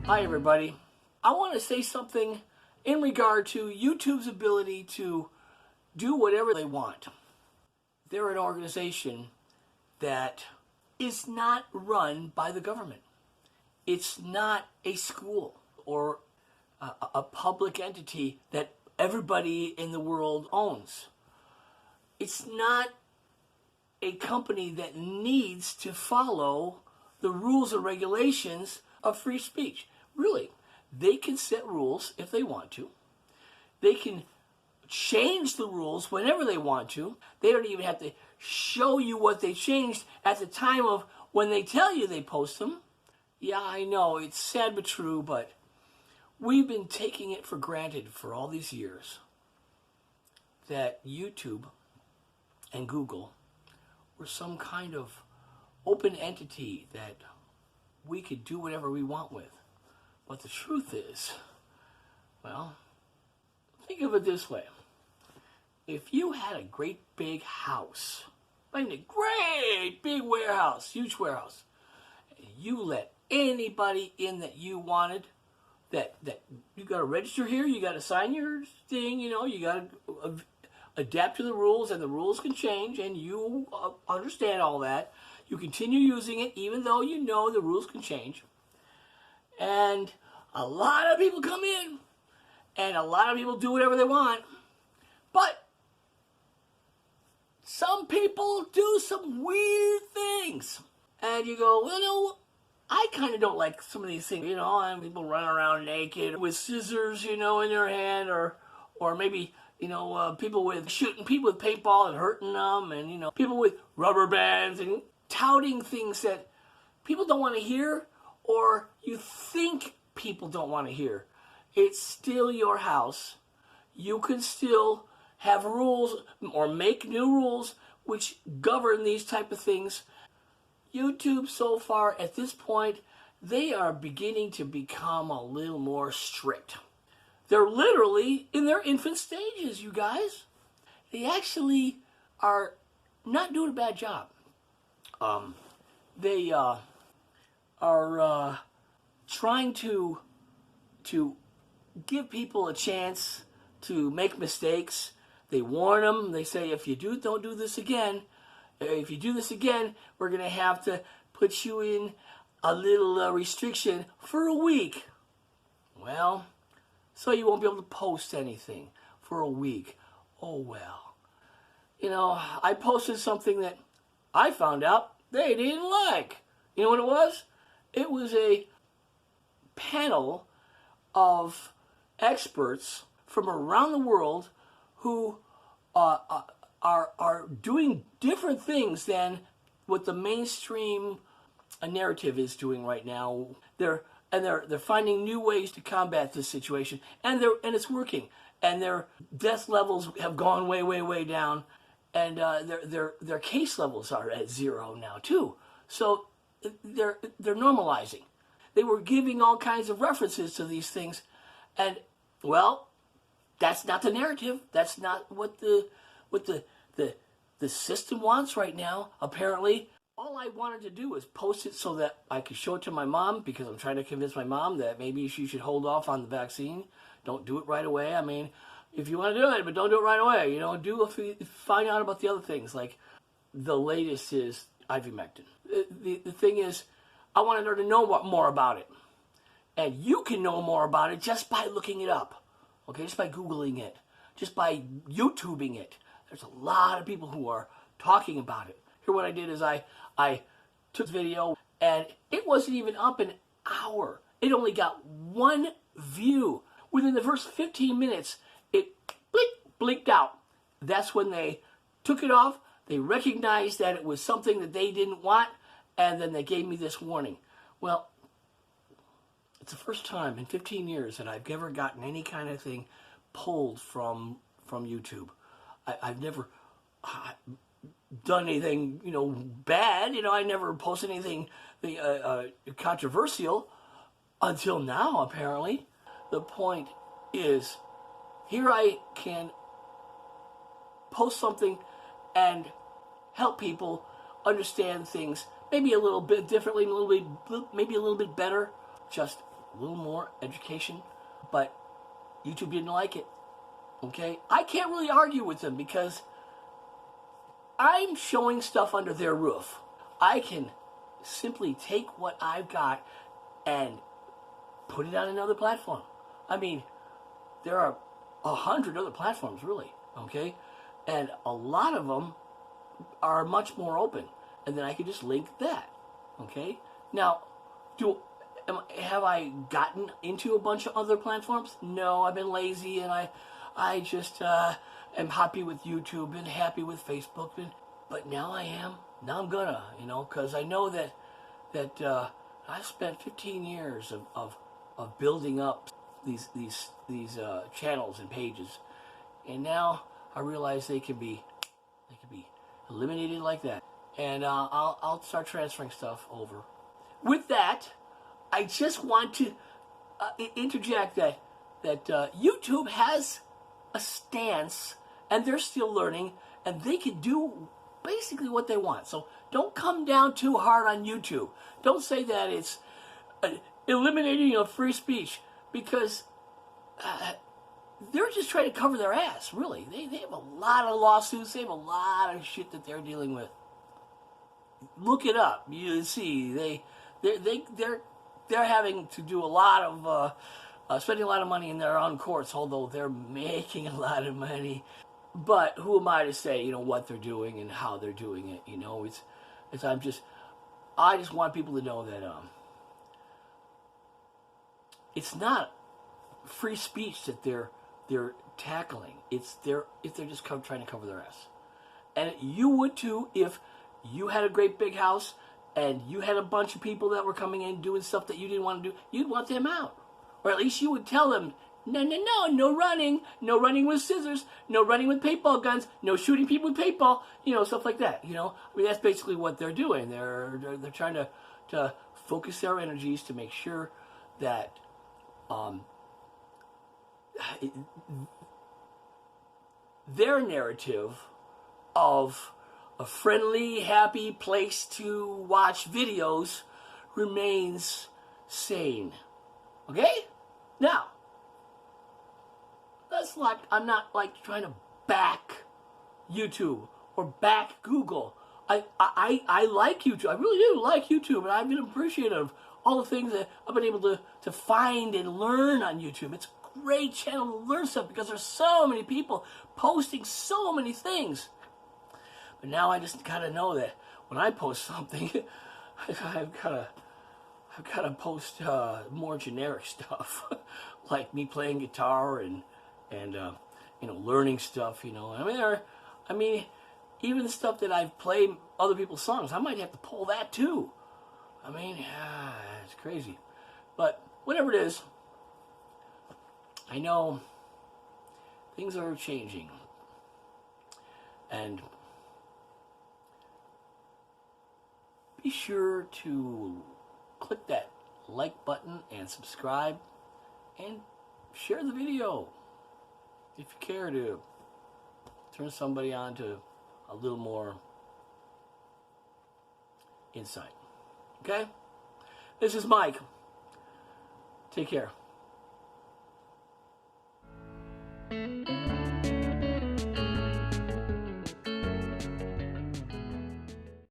Hi everybody. I want to say something in regard to YouTube's ability to do whatever they want. They're an organization that is not run by the government. It's not a school or a public entity that everybody in the world owns. It's not a company that needs to follow the rules and regulations of free speech. Really, they can set rules if they want to. They can change the rules whenever they want to. They don't even have to show you what they changed at the time of when they tell you they post them. Yeah, I know, it's sad but true, but we've been taking it for granted for all these years that YouTube and Google were some kind of open entity that we could do whatever we want with. But the truth is, well, think of it this way. If you had a great big house, I mean a great big warehouse, huge warehouse, and you let anybody in that you wanted, that you got to register here, you got to sign your thing, you got to adapt to the rules, and the rules can change, and you understand all that. You continue using it even though you know the rules can change. And a lot of people come in, and a lot of people do whatever they want. But some people do some weird things. And you go, well, no, I kind of don't like some of these things. And people running around naked with scissors, in their hand, or maybe, people shooting people with paintball and hurting them, and, people with rubber bands and touting things that people don't want to hear, or you think people don't want to hear. It's still your house. You can still have rules or make new rules which govern these type of things. YouTube so far at this point, they are beginning to become a little more strict. They're literally in their infant stages, you guys. They actually are not doing a bad job. They are trying to give people a chance to make mistakes. They warn them. They say, if you don't do this again. If you do this again, we're going to have to put you in a little restriction for a week. Well, so you won't be able to post anything for a week. Oh, well. I posted something that I found out they didn't like. You know what it was? It was a panel of experts from around the world who are doing different things than what the mainstream narrative is doing right now. They're finding new ways to combat this situation, and it's working. And their death levels have gone way, way, way down, and their case levels are at zero now too. So they're normalizing. They were giving all kinds of references to these things, and well, that's not the narrative. That's not what the system wants right now. Apparently, all I wanted to do was post it so that I could show it to my mom, because I'm trying to convince my mom that maybe she should hold off on the vaccine. Don't do it right away. I mean, if you want to do it, but don't do it right away. Find out about the other things. Like the latest is ivermectin. The thing is, I wanted her to know more about it. And you can know more about it just by looking it up. Okay, just by Googling it. Just by YouTubing it. There's a lot of people who are talking about it. Here what I did is I took the video, and it wasn't even up an hour. It only got one view. Within the first 15 minutes, it blinked out. That's when they took it off. They recognized that it was something that they didn't want, and then they gave me this warning. Well, it's the first time in 15 years that I've ever gotten any kind of thing pulled from YouTube. I've never done anything, bad. I never posted anything controversial until now, apparently. The point is, here I can post something and help people understand things maybe a little bit differently, maybe a little bit better, just a little more education, but YouTube didn't like it. Okay? I can't really argue with them because I'm showing stuff under their roof. I can simply take what I've got and put it on another platform. I mean, there are 100 other platforms, really, okay? And a lot of them are much more open. And then I could just link that, okay? Now, have I gotten into a bunch of other platforms? No, I've been lazy, and I just am happy with YouTube and happy with Facebook. But now I am. Now I'm gonna, because I know that I've spent 15 years of building up these channels and pages, and now I realize they can be eliminated like that, and I'll start transferring stuff over. With that, I just want to interject that YouTube has a stance, and they're still learning, and they can do basically what they want. So don't come down too hard on YouTube. Don't say that it's eliminating of free speech, because they're just trying to cover their ass, really. They have a lot of lawsuits. They have a lot of shit that they're dealing with. Look it up. You see, they're having to do a lot of spending a lot of money in their own courts, although they're making a lot of money. But who am I to say, what they're doing and how they're doing it? I just want people to know that it's not free speech that they're tackling. They're just trying to cover their ass. And you would too if you had a great big house and you had a bunch of people that were coming in doing stuff that you didn't want to do. You'd want them out, or at least you would tell them, no running with scissors, no running with paintball guns, no shooting people with paintball, stuff like that. That's basically what they're doing. They're trying to focus their energies to make sure that their narrative of a friendly, happy place to watch videos remains sane. Okay? Now, I'm not trying to back YouTube or back Google. I like YouTube. I really do like YouTube, and I've been appreciative of all the things that I've been able to find and learn on YouTube. It's a great channel to learn stuff because there's so many people posting so many things. But now I just gotta know that when I post something, I've gotta post more generic stuff, like me playing guitar and learning stuff. Even the stuff that I've played other people's songs, I might have to pull that too. It's crazy. But whatever it is, I know things are changing. And be sure to click that like button and subscribe and share the video if you care to turn somebody on to a little more insight. Okay? This is Mike. Take care.